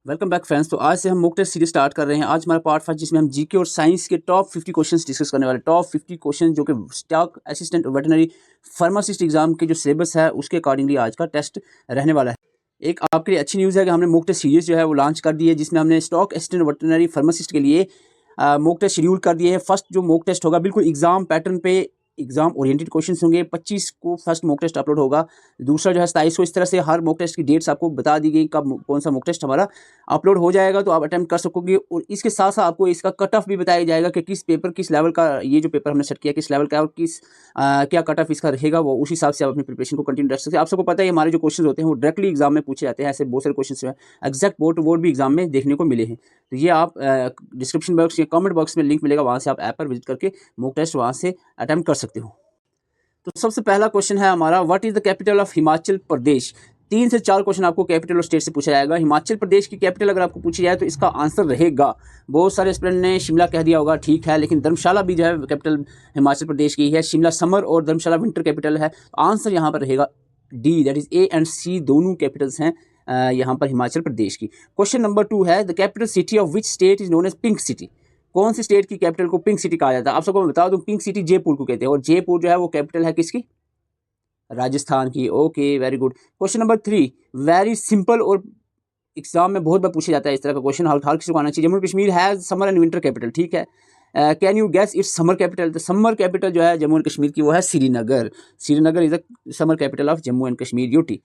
Welcome back friends. तो आज से हम मॉक टेस्ट सीरीज स्टार्ट कर रहे हैं। आज हमारा पार्ट 5 जिसमें हम जीके और साइंस के टॉप 50 क्वेश्चंस डिस्कस करने वाले। टॉप 50 क्वेश्चन जो कि स्टॉक असिस्टेंट और वेटनरी फार्मासिस्ट एग्जाम के जो सिलेबस है उसके अकॉर्डिंगली आज का टेस्ट रहने वाला है। एक आपके लिए अच्छी न्यूज़ है कि हमने मॉक टेस्ट सीरीज जो है वो लॉन्च कर दी है, जिसमें हमने स्टॉक असिस्टेंट और वेटनरी फार्मासिस्ट के लिए मॉक टेस्ट शेड्यूल कर दिए हैं। फर्स्ट जो मॉक टेस्ट होगा बिल्कुल एग्जाम पैटर्न पे एग्जाम ओरिएंटेड क्वेश्चंस होंगे। 25 को फर्स्ट मॉक टेस्ट अपलोड होगा, दूसरा जो है 27 को। इस तरह से हर मॉक टेस्ट की डेट्स आपको बता दी गई कब कौन सा मॉक टेस्ट हमारा अपलोड हो जाएगा, तो आप अटेम्प्ट कर सकोगे। और इसके साथ साथ आपको इसका कट ऑफ भी बताया जाएगा कि किस पेपर किस लेवल का, ये जो पेपर हमने सेट किया किस लेवल का है और किस क्या कट ऑफ इसका रहेगा, वो उस हिसाब से आप अपनी प्रिपरेशन को कंटिन्यू रख सकते हैं। आप सबको पता है हमारे जो क्वेश्चन होते हैं वो डायरेक्टली एग्जाम में पूछे जाते हैं। ऐसे बहुत सारे क्वेश्चन जो है एग्जैक्ट बोर्ड टू बोर्ड भी एग्जाम में देखने को मिले हैं। तो ये आप डिस्क्रिप्शन बॉक्स या कमेंट बॉक्स में लिंक मिलेगा, वहाँ से आप ऐप पर विजिट करके मॉक टेस्ट वहाँ से अटेम्प्ट कर सकते हो। तो सबसे पहला क्वेश्चन है हमारा, what is the capital of Himachal Pradesh. 3 से 4 क्वेश्चन आपको कैपिटल और स्टेट से पूछा जाएगा। हिमाचल प्रदेश की कैपिटल अगर आपको पूछी जाए तो इसका आंसर रहेगा, बहुत सारे स्टूडेंट ने शिमला कह दिया होगा, ठीक है, लेकिन धर्मशाला भी जो है कैपिटल हिमाचल प्रदेश की है। शिमला समर और धर्मशाला विंटर कैपिटल है। आंसर यहाँ पर रहेगा D, that is A and C दोनों कैपिटल्स हैं यहाँ पर हिमाचल प्रदेश की। क्वेश्चन नंबर 2 है, the capital city of which state is known as pink city. कौन सी स्टेट की कैपिटल को पिंक सिटी कहा जाता है? आप सबको मैं बता दूं, पिंक सिटी जयपुर को कहते हैं, और जयपुर जो है वो कैपिटल है किसकी? राजस्थान की। Okay, very good. Question number 3, very simple और एग्जाम में बहुत बार पूछा जाता है इस तरह का क्वेश्चन, हर किसी को आना चाहिए। Jammu Kashmir has summer and winter capital, ठीक है। Can you guess its summer capital? तो समर कैपिटल जो है जम्मू एंड कश्मीर की वो है Srinagar. Srinagar is the summer capital of Jammu and Kashmir, UT.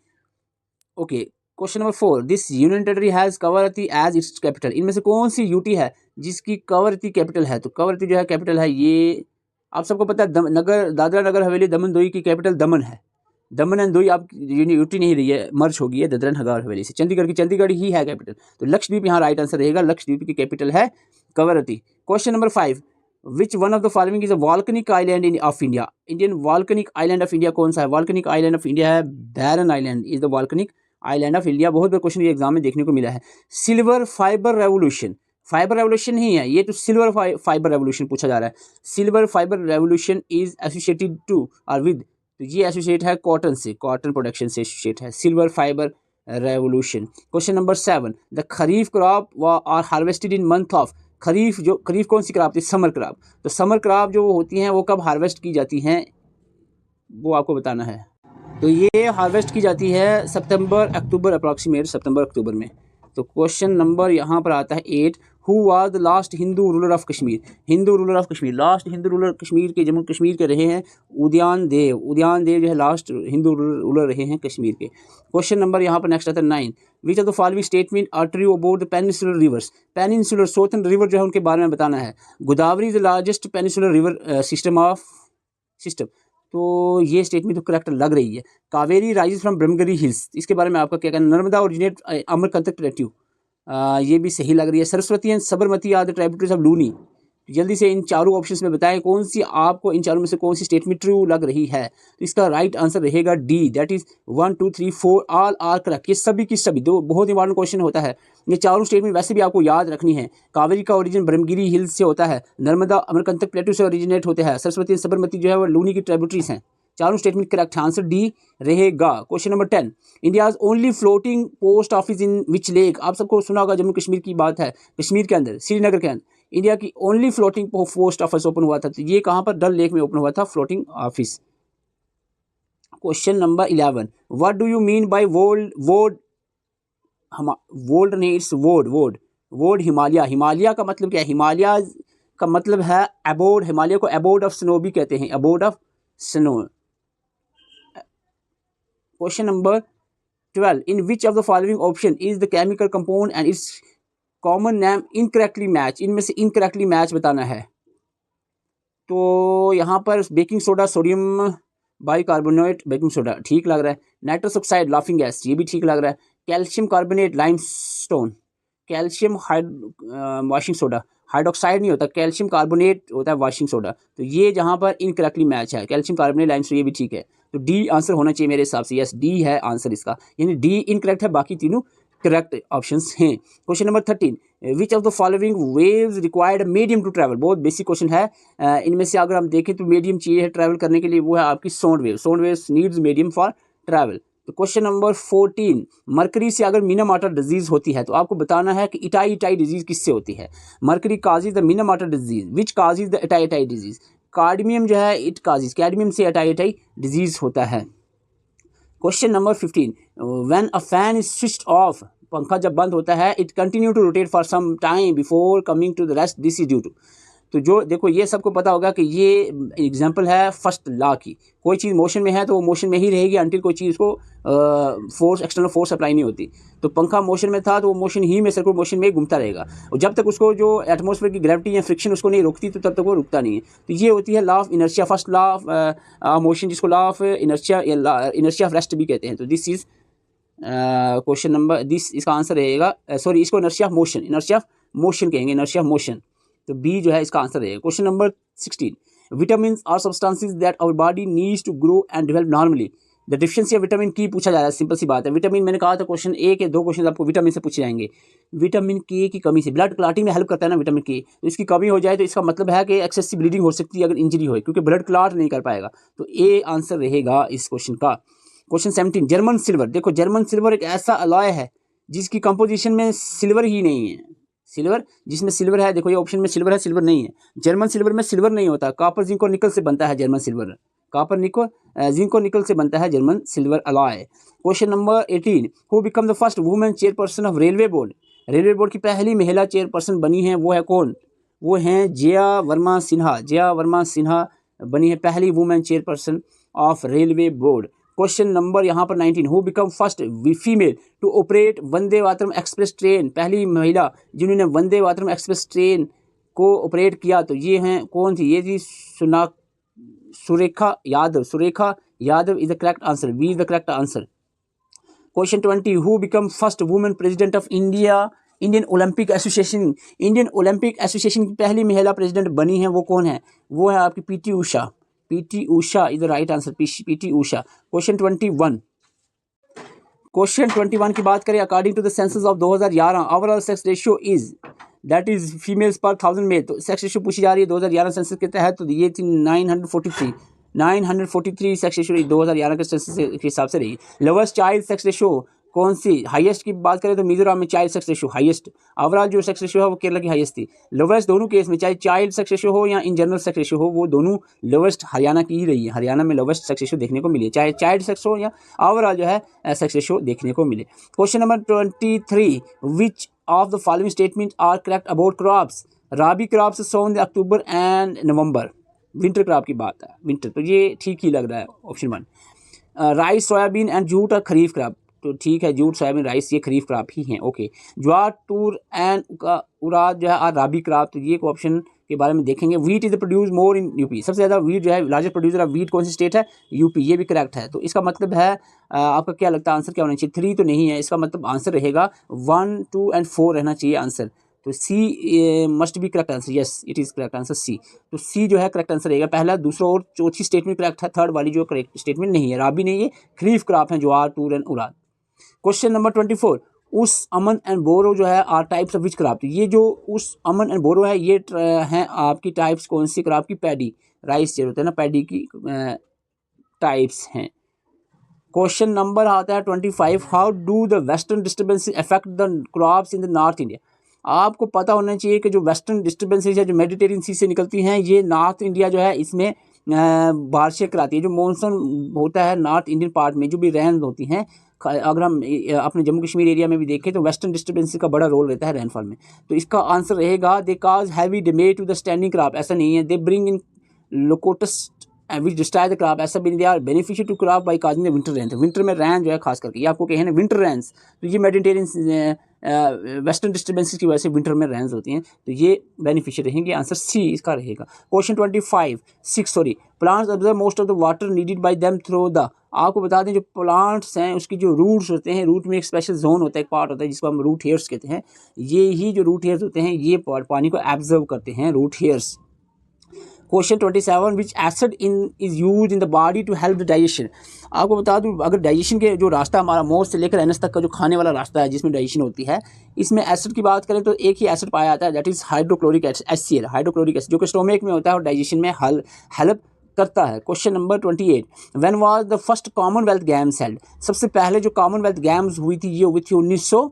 Okay, question number 4, this union territory has Kavaratti as its capital. इनमें से कौन सी यूटी है जिसकी कवरती कैपिटल है? तो कवरती जो है कैपिटल है, ये आप सबको पता है, नगर दादरा नगर हवेली दमन दोई की कैपिटल दमन है। दमन एंड दोई आप यूटी नहीं रही है, मर्ज हो गई है दादरा नगर हवेली से। चंडीगढ़ की चंडीगढ़ ही है कैपिटल, तो लक्षद्वीप यहाँ राइट आंसर रहेगा। लक्षद्वीप की कैपिटल है Kavaratti. Question number 5, which one of the following is a volcanic island in of India. Indian volcanic island of India कौन सा है? वॉल्केनिक आइलैंड ऑफ इंडिया है Barren Island, is the volcanic island of India. बहुत बार question ये exam में देखने को मिला है। Silver fibre revolution, fibre revolution ही है ये, तो सिल्वर फाइबर रेवोल्यूशन पूछा जा रहा है। Silver fibre revolution is associated to और विद, तो ये एसोसिएट है कॉटन से, कॉटन प्रोडक्शन से एसोसिएट है silver fibre revolution. Question number 7, the kharif crop are harvested in month of. Kharif कौन सी क्रॉप थी? Summer crop. तो समर क्रॉप जो होती हैं वो कब हार्वेस्ट की जाती हैं, वो आपको बताना है। तो ये हार्वेस्ट की जाती है सितंबर अक्टूबर, अप्रॉक्सीमेट सितंबर अक्टूबर में। तो क्वेश्चन नंबर यहाँ पर आता है 8, who was the last Hindu ruler of Kashmir. Hindu ruler of Kashmir, last Hindu ruler Kashmir के, जम्मू कश्मीर के रहे हैं उदयन देव। उदयन देव जो है लास्ट हिंदू रूलर रहे हैं कश्मीर के। क्वेश्चन नंबर यहाँ पर नेक्स्ट आता है 9, which of the following statement are true about the peninsular rivers. Peninsular southern river जो है उनके बारे में बताना है। Godavari is the largest peninsular river system, तो ये स्टेटमेंट तो करेक्ट लग रही है। Kaveri rise from Brahmagiri hills, इसके बारे में आपका क्या कहना? नर्मदा ओरिजिनेट अमरकंटक प्लेट्यू, ये भी सही लग रही है। Saraswati and Sabarmati are the tributaries of Luni. जल्दी से इन चारों ऑप्शंस में बताएं कौन सी आपको इन चारों में से कौन सी स्टेटमेंट ट्रू लग रही है। तो इसका राइट आंसर रहेगा D, that is 1 2 3 4 all are correct. ये सभी की सभी, दो बहुत इंपॉर्टेंट क्वेश्चन होता है। ये चारों स्टेटमेंट वैसे भी आपको याद रखनी है। कावेरी का ओरिजिन ब्रह्मगिरी हिल्स से होता है, नर्मदा अमरकंटक प्लेटू से ओरिजिनेट होते हैं, सरस्वती सबरमती जो है वो लूनी की ट्राइब्यूटरीज हैं। चारों स्टेटमेंट करेक्ट, आंसर डी रहेगा। Question number 10, India's only floating post office in which lake. आप सबको सुना होगा, जम्मू कश्मीर की बात है, कश्मीर के अंदर श्रीनगर के अंदर इंडिया की only floating post office open हुआ था। तो ये कहाँ पर? डल लेक में ओपन हुआ था floating office. Question number 11, what do you mean by wold नहीं, इट्स वोड हिमालय। हिमालय का मतलब क्या है? हिमालय का मतलब है अबोर्ड, हिमालय को अबोर्ड ऑफ स्नो भी कहते हैं, abode of snow. Question number 12, in which of the following option is the chemical compound and its common name incorrectly match. इनमें से इनकरेक्टली मैच बताना है। तो यहाँ पर baking soda, sodium bicarbonate baking soda ठीक लग रहा है। नाइट्रस ऑक्साइड लाफिंग गैस, ये भी ठीक लग रहा है। Calcium carbonate limestone, calcium washing soda, hydroxide नहीं होता, कैल्शियम कार्बोनेट होता है वॉशिंग सोडा। तो ये जहाँ पर इनकरेक्टली मैच है कैल्शियम कार्बोनेट लाइमस्टोन, ये भी ठीक है। तो डी आंसर होना चाहिए मेरे हिसाब से। यस, डी है आंसर इसका, यानी डी इनकरेक्ट है, बाकी तीनों करेक्ट ऑप्शंस हैं। Question number 13, which of the following waves required medium to travel. बहुत बेसिक क्वेश्चन है। इनमें से अगर हम देखें तो मीडियम चाहिए है ट्रैवल करने के लिए, वो है आपकी sound wave. Sound waves needs medium for travel. तो क्वेश्चन नंबर 14, मरकरी से अगर मीना मार्टर डिजीज़ होती है तो आपको बताना है कि इटाई डिजीज़ किससे होती है। Mercury causes the Minamata disease, which causes the itai disease. Cadmium जो है इट काजिज, कैडमियम से इटाई डिजीज़ होता है। Question number 15, when a fan is switched off, पंखा जब बंद होता है, it continue to rotate for some time before coming to the rest, this is due to. तो जो देखो ये सबको पता होगा कि ये एग्जांपल है फर्स्ट लॉ की। कोई चीज़ मोशन में है तो वो मोशन में ही रहेगी अनटिल कोई चीज़ को फोर्स, एक्सटर्नल फोर्स अप्लाई नहीं होती। तो पंखा मोशन में था तो वो मोशन ही में, सर्कुलर मोशन में घूमता रहेगा, और जब तक उसको जो एटमॉस्फेयर की ग्रेविटी या फ्रिक्शन उसको नहीं रोकती तो तब तक वो रुकता नहीं है। तो ये होती है law of inertia, first law of motion, जिसको law of inertia of rest भी कहते हैं। तो this is question number, this इसका आंसर रहेगा, सॉरी इसको इनर्शिया ऑफ मोशन कहेंगे, इनर्शिया ऑफ मोशन। तो बी जो है इसका आंसर रहेगा। Question number 16, vitamin are substances that our body needs to grow and develop normally, the deficiency of vitamin की पूछा जा रहा है। सिंपल सी बात है, विटामिन मैंने कहा था क्वेश्चन ए के 2 क्वेश्चन आपको विटामिन से पूछे जाएंगे। विटामिन के की कमी से, ब्लड क्लॉटिंग में हेल्प करता है ना विटामिन के, तो इसकी कमी हो जाए तो इसका मतलब है कि एक्सेसिव ब्लीडिंग हो सकती है अगर इंजरी हो, क्योंकि ब्लड क्लॉट नहीं कर पाएगा। तो ए आंसर रहेगा इस क्वेश्चन का। क्वेश्चन 17, जर्मन सिल्वर, देखो जर्मन सिल्वर एक ऐसा अलॉय है जिसकी कंपोजिशन में सिल्वर ही नहीं है। सिल्वर जिसमें सिल्वर है, देखो ये ऑप्शन में सिल्वर है, सिल्वर नहीं है। जर्मन सिल्वर में सिल्वर नहीं होता, कॉपर जिंक और निकल से बनता है German silver, copper nickel zinc और निकल से बनता है German silver alloy. Question number 18, who become the first women chairperson of railway board, railway board की पहली महिला चेयरपर्सन बनी है, वो है कौन? वो हैं जया वर्मा सिन्हा, जया वर्मा सिन्हा बनी है पहली women chairperson of railway board. Question number यहाँ पर 19, who become first female to operate Vande Mataram express train, पहली महिला जिन्होंने वंदे मातरम एक्सप्रेस ट्रेन को ऑपरेट किया, तो ये हैं कौन थी? ये थी Surekha Yadav, Surekha Yadav is the correct answer, B is the correct answer. Question 20, who become first women president of Indian Olympic association, Indian Olympic association की पहली महिला प्रेसिडेंट बनी है, वो कौन है? वो है आपकी PT Usha, PT Usha is the right answer, PT Usha. Question 21, question 21 की बात करें, according to the census of 2011 overall sex ratio is, that is females per 1000 mail, तो सेक्स रेशियो पूछी जा रही है 2011 सेंसस के तहत, तो ये थी 943 सेक्स रेशियो 2011 के सेंसस के हिसाब से रही। लोवेस्ट चाइल्ड सेक्स रेशियो कौन सी? हाईएस्ट की बात करें तो मिजोरम में child sex ratio highest, overall जो सेक्स रेशियो है वो केरला की हाईएस्ट थी। लोवेस्ट दोनों केस में, चाहे चाइल्ड सेक्स रेशियो हो या इन जनरल सेक्स रेशियो हो, वो दोनों लोवेस्ट हरियाणा की ही रही है, हरियाणा में लोवेस्ट सेक्स रेशियो देखने को मिली है, चाहे चाइल्ड सेक्स हो या ओवरऑल जो है सेक्स रेशियो देखने को मिले। Question number 23, which of the following statement are correct about crops, rabi crops sown October and November, winter crop की बात है, विंटर, तो ये ठीक ही लग रहा है option 1। Rice soybean and jute और खरीफ क्रॉप, तो ठीक है, जूट सोयाबीन राइस ये खरीफ क्रॉप ही हैं, ओके। ज्वार तूर एंड उराद जो है आर राबी क्रॉप, तो ये ऑप्शन के बारे में देखेंगे। Wheat is produce more in UP, सबसे ज़्यादा वीट जो है लार्जेस्ट प्रोड्यूसर ऑफ वीट कौन सी स्टेट है? यूपी, ये भी करेक्ट है। तो इसका मतलब है आपका क्या लगता है आंसर क्या होना चाहिए? 3 तो नहीं है, इसका मतलब आंसर रहेगा 1, 2 एंड 4 रहना चाहिए आंसर। तो C must be correct answer, yes it is correct answer C. तो सी जो है करेक्ट आंसर रहेगा। पहला, दूसरा और चौथी स्टेटमेंट करेक्ट है, थर्ड वाली जो करेक्ट स्टेटमेंट नहीं है, राबी नहीं है, खरीफ क्रॉप है jowar toor and urad. Question number 24, aus aman and boro जो है are types of which crop, तो ये जो उस अमन एंड बोरो है ये हैं आपकी टाइप्स कौन सी क्रॉप की? पैडी, राइस जो होता है ना, पैडी की टाइप्स हैं। क्वेश्चन नंबर आता है 25, how do the western disturbances affect the crops in the north India. आपको पता होना चाहिए कि जो वेस्टर्न डिस्टर्बेंसेस है जो मेडिटेरियन सी से निकलती हैं, ये नॉर्थ इंडिया जो है इसमें बारिशें कराती है। जो मॉनसून होता है नॉर्थ इंडियन पार्ट में, जो भी रेन होती हैं, अगर हम अपने जम्मू कश्मीर एरिया में भी देखें तो वेस्टर्न डिस्टर्बेंस का बड़ा रोल रहता है रेनफॉल में। तो इसका आंसर रहेगा they cause heavy damage to the standing crop, ऐसा नहीं है। They bring in locust which destroy the crop, ऐसा भी नहीं। They are beneficial to crop by causing the winter rain, winter में रैन जो है खास करके, ये आपको कहे ना विंटर रैंस, तो ये मेडिटेरियन वेस्टर्न डिस्टर्बेंसेस की वजह से विंटर में रैंस होती हैं, तो ये बेनिफिशियल रहेंगे। आंसर सी इसका रहेगा। Question 25 plants observe most of the water needed bye them through the, आपको बता दें जो प्लांट्स हैं उसकी जो रूट्स होते हैं, रूट में एक स्पेशल जोन होता है, एक पार्ट होता है जिसको हम रूट हेयर्स कहते हैं। ये ही जो रूट हेयर्स होते हैं ये पानी को एब्जर्व करते हैं, root hairs. Question 27, which acid is use in the body to help the digestion, आपको बता दूं अगर डाइजेशन के जो रास्ता हमारा माउथ से लेकर एनस तक का जो खाने वाला रास्ता है जिसमें डाइजेशन होती है, इसमें एसिड की बात करें तो एक ही एसिड पाया जाता है, that is hydrochloric acid, HCl, hydrochloric acid, जो कि स्टोमक में होता है और डाइजेशन में हेल्प करता है। Question number 28, when was the first Commonwealth games held? सबसे पहले जो कॉमनवेल्थ गेम्स हुई थी ये हुई थी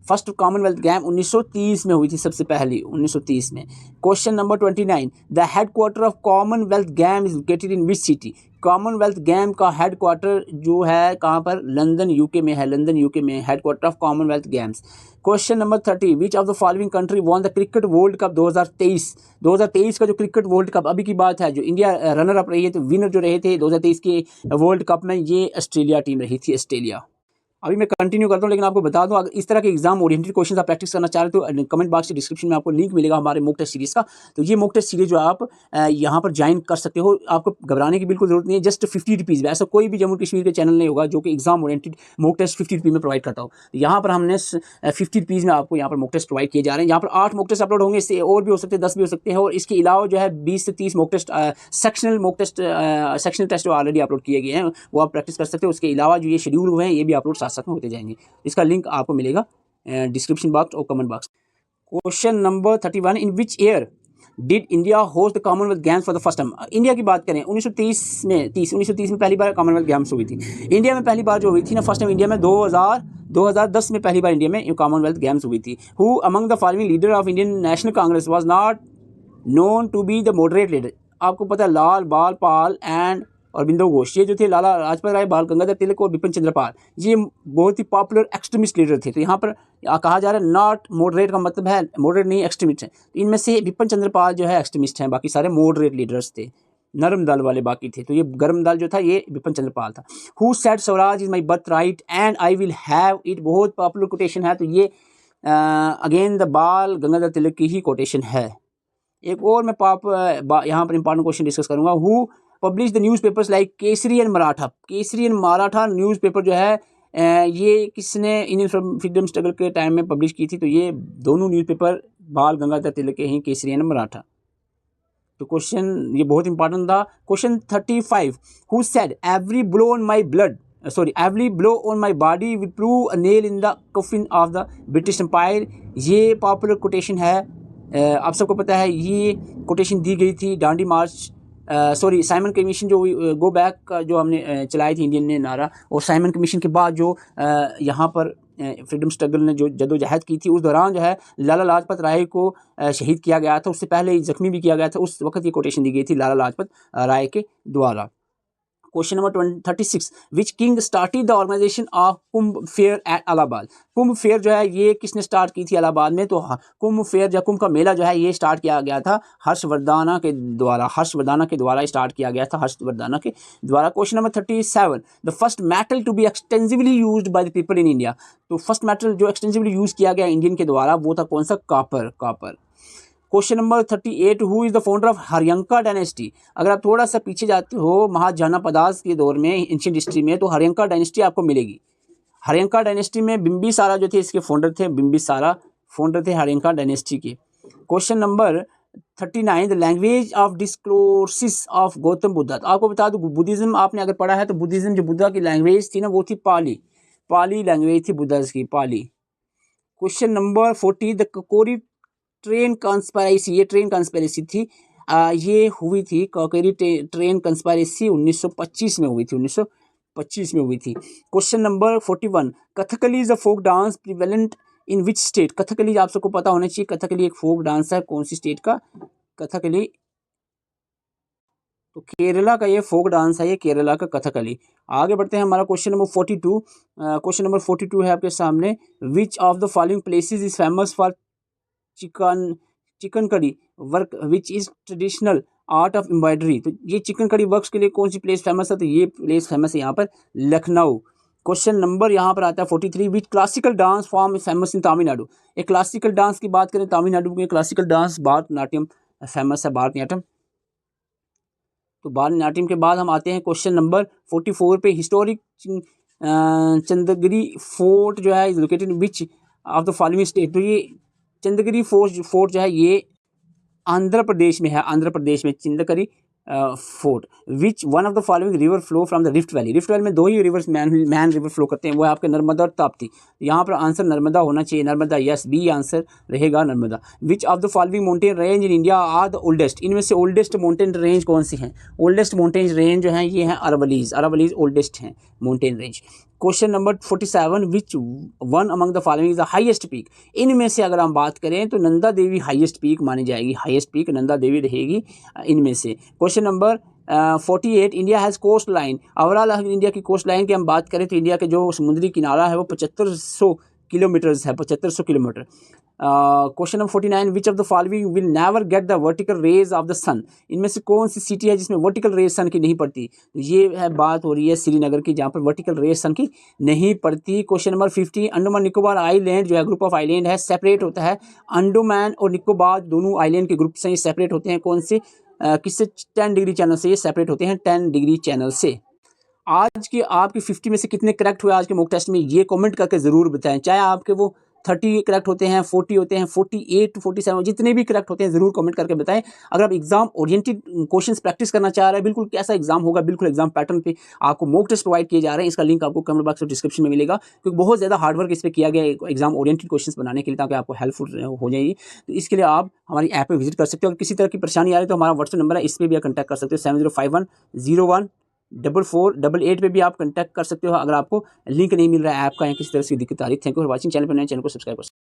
फर्स्ट कॉमनवेल्थ गेम 1930 में हुई थी, सबसे पहली 1930 में। Question number 29, the headquarter of Commonwealth game is located in which city? Commonwealth game का हेडक्वार्टर जो है कहाँ पर? लंदन यूके में है, लंदन यूके में headquarter of Commonwealth games. Question number 30, which of the following country won the cricket world cup 2023? 2023 का जो क्रिकेट वर्ल्ड कप अभी की बात है, जो इंडिया रनर अप रही है, तो विनर जो रहे थे 2023 के वर्ल्ड कप में, ये ऑस्ट्रेलिया टीम रही थी, ऑस्ट्रेलिया। अभी मैं कंटिन्यू करता हूँ, लेकिन आपको बता दूं, अगर इस तरह के एग्जाम ओरिएंटेड क्वेश्चन आप प्रैक्टिस करना चाह रहे हो तो कमेंट बॉक्स के डिस्क्रिप्शन में आपको लिंक मिलेगा हमारे मॉक टेस्ट सीरीज़ का। तो ये मॉक टेस्ट सीरीज जो आप यहाँ पर ज्वाइन कर सकते हो, आपको घबराने की बिल्कुल जरूरत नहीं है। जस्ट 50 रुपीज़ में, ऐसा कोई भी जम्मू कश्मीर के चैनल नहीं होगा जो कि exam oriented mock test 50 rupees में प्रोवाइड करता हो। तो यहाँ पर हमने 50 रुपीज़ में आपको यहाँ पर मॉक टेस्ट प्रोवाइड किए जा रहे हैं। यहाँ पर 8 मॉक टेस्ट अपलोड होंगे, इससे और भी हो सकते हैं, 10 भी हो सकते हैं। और इसके अलावा जो है 20 से 30 मॉक टेस्ट सेक्शनल टेस्ट जो ऑलरेडी अपलोड किए गए हैं वो आप प्रैक्टिस कर सकते हो। उसके अलावा जो ये शेड्यूल हुए हैं ये भी अपलोड साथ साथ में होते जाएंगे। इसका लिंक आपको मिलेगा डिस्क्रिप्शन बॉक्स और comment box. Question number 31, in which year did India host the Commonwealth games for the first time? India की बात करें 1930 में पहली बार कॉमनवेल्थ गेम्स हुई थी इंडिया में। पहली बार जो हुई थी ना फर्स्ट टाइम इंडिया में 2010 में पहली बार इंडिया में कॉमनवेल्थ गेम्स हुई थी। Who among the following leader of Indian National Congress was not known to be the moderate leader? आपको पता है लाल बाल पाल एंड अरबिंदो घोष, ये जो थे लाला लाजपत राय, बाल गंगाधर तिलक और बिपिन चंद्र पाल, ये बहुत ही पॉपुलर एक्सट्रीमिस्ट लीडर थे। तो यहाँ पर कहा जा रहा है नॉट मॉडरेट का मतलब है मॉडरेट नहीं, एक्सट्रीमिस्ट है। तो इनमें से बिपिन चंद्र पाल जो है एक्सट्रीमिस्ट हैं, बाकी सारे मॉडरेट लीडर्स थे, नरम दल वाले बाकी थे। तो ये गर्म दल जो था ये बिपिन चंद्र पाल था। Who said Swaraj is my birth right and I will have it? बहुत पॉपुलर कोटेशन है। तो ये अगेन द बाल गंगाधर तिलक की ही कोटेशन है। एक और मैं यहाँ पर इंपॉर्टेंट क्वेश्चन डिस्कस करूंगा। Who publish the newspapers like Kesari and Maratha? Kesari and Maratha newspaper जो है ये किसने इंडियन फ्रीडम स्ट्रगल के टाइम में पब्लिश की थी? तो ये दोनों न्यूज़पेपर बाल गंगाधर तिलक के हैं, केसरी एंड मराठा। तो क्वेश्चन ये बहुत इंपॉर्टेंट था। Question 35, who said every blow on my every blow on my body will prove a nail in the coffin of the British Empire? ये पॉपुलर कोटेशन है, आप सबको पता है। ये कोटेशन दी गई थी डांडी मार्च साइमन कमीशन जो गो बैक का जो हमने चलाई थी इंडियन ने नारा, और साइमन कमीशन के बाद जो यहाँ पर फ्रीडम स्ट्रगल ने जो जदोजहद की थी, उस दौरान जो है लाला लाजपत राय को शहीद किया गया था, उससे पहले जख्मी भी किया गया था। उस वक्त ये कोटेशन दी गई थी लाला लाजपत राय के द्वारा। Question number 36, which king started the organisation of Kumbh fair at Allahabad? Kumbh fair जो है ये किसने स्टार्ट की थी इलाहाबाद में? तो कुंभ फेयर या कुंभ का मेला जो है ये स्टार्ट किया गया था हर्षवर्धना के द्वारा स्टार्ट किया गया था, हर्षवर्धना के द्वारा। Question number 37, the first metal to be extensively used by the people in India? तो फर्स्ट मेटल जो एक्सटेंसिवली यूज किया गया इंडियन के द्वारा वो था कौन सा? Copper. Question number 38, who is the founder of Haryanka dynasty? अगर आप थोड़ा सा पीछे जाते हो महाजानापदास के दौर में, एंशिएंट हिस्ट्री में, तो हरियंका डायनेस्टी आपको मिलेगी। हरियंका डायनेस्टी में बिंबिसारा जो थे इसके फाउंडर थे, बिंबिसारा फाउंडर थे हरियंका डायनेस्टी के। Question number 39, the language of discourses of Gautam Buddha? तो आपको बता दूं बुद्धिज्म आपने अगर पढ़ा है तो बुद्धिज्म जो बुद्धा की लैंग्वेज थी ना वो थी पाली लैंग्वेज थी बुद्धा की, Pali. Question number 40, the Kakori train conspiracy, ये ट्रेन कंस्पायरेसी थी, ये हुई थी कॉकेरी ट्रेन कंस्पायरेसी 1925 में हुई थी, 1925 में हुई थी। Question number 41, Kathakali is a folk dance prevalent in which state? Kathakali आप सबको पता होना चाहिए, कथकली एक फोक डांस है, कौन सी स्टेट का? कथकली तो केरला का ये फोक डांस है, ये केरला का कथकली। आगे बढ़ते हैं, हमारा क्वेश्चन नंबर 42। क्वेश्चन नंबर 42 है आपके सामने, विच of the following places is famous for chicken curry work which is traditional art of embroidery? तो ये चिकन करी वर्क्स के लिए कौन सी प्लेस फेमस है? तो ये प्लेस फेमस है यहाँ पर लखनऊ। क्वेश्चन नंबर यहाँ पर आता है 43, which classical dance form is famous in Tamil Nadu? एक क्लासिकल डांस की बात करें तमिलनाडु में, क्लासिकल डांस भारतनाट्यम फेमस है, भारतनाट्यम। तो भारतनाट्यम के बाद हम आते हैं क्वेश्चन नंबर 44 पे, हिस्टोरिक चंद्रगिरी फोर्ट जो है is located which of the following state? तो ये चंद्रगिरी फोर्ट जो है ये आंध्र प्रदेश में है, आंध्र प्रदेश में Chandragiri fort. Which one of the following river flow from the rift valley. Rift valley में दो ही रिवर्स मैन रिवर फ्लो करते हैं, वो है आपके नर्मदा और ताप्ती। यहाँ पर आंसर नर्मदा होना चाहिए, नर्मदा, यस, बी आंसर रहेगा Narmada. Which of the following mountain range in India are the oldest. इनमें से ओल्डेस्ट माउंटेन रेंज कौन सी है? ओल्डेस्ट माउंटेन रेंज जो है ये है अरावलीज, अरावलीज ओल्डेस्ट हैं mountain range. Question number 47, which one among the following is the highest peak. इनमें से अगर हम बात करें तो नंदा देवी हाईएस्ट पीक मानी जाएगी, हाईएस्ट पीक नंदा देवी रहेगी इनमें से। Question number 48, India has coast line. Overall India की कोस्ट लाइन की हम बात करें तो इंडिया के जो समुद्री किनारा है वो 7500 किलोमीटर्स है, 7500 kilometre. Question number 49, which of the following will never get the vertical rays of the sun. इनमें से कौन सी सिटी है जिसमें वर्टिकल रेज सन की नहीं पड़ती? ये है बात हो रही है श्रीनगर की, जहाँ पर वर्टिकल रेज सन की नहीं पड़ती। Question number 50, Andaman Nicobar island जो है ग्रुप ऑफ आइलैंड है, सेपरेट होता है। अंडमान और निकोबार दोनों आइलैंड के ग्रुप से सेपरेट होते हैं, कौन से किससे? 10 डिग्री चैनल से ये सेपरेट होते हैं, 10 डिग्री चैनल से। आज के आपके 50 में से कितने करेक्ट हुए आज के मॉक टेस्ट में, ये कमेंट करके ज़रूर बताएं। चाहे आपके वो 30 करेक्ट होते हैं, 40 होते हैं, 48 to 47, जितने भी करेक्ट होते हैं ज़रूर कमेंट करके बताएं। अगर आप एग्जाम ओरिएंटेड क्वेश्चंस प्रैक्टिस करना चाह रहे हैं, बिल्कुल कैसा एग्जाम होगा, बिल्कुल एग्जाम पैटर्न पे आपको मॉक टेस्ट प्रोवाइड किए जा रहे हैं। इसका लिंक आपको कमेंट बॉक्स और डिस्क्रिप्शन में मिलेगा, क्योंकि बहुत ज़्यादा हार्डवर्क इस पर किया गया है एग्जाम ओरिएंटेड क्वेश्चंस बनाने के लिए, ताकि आपको हेल्पफुल हो जाएगी। तो इसके लिए आप हमारी ऐप पर विजिट कर सकते हो। अगर किसी तरह की परेशानी आ रही है तो हमारा व्हाट्सएप नंबर है, इस पर भी आप कॉन्टैक्ट कर सकते हो। 7051014488 पे भी आप कॉन्टैक्ट कर सकते हो अगर आपको लिंक नहीं मिल रहा है ऐप का या किसी तरह की दिक्कत आ रही है। Thank you for watching. Channel पर नए, चैनल को सब्सक्राइब कर सकते हो।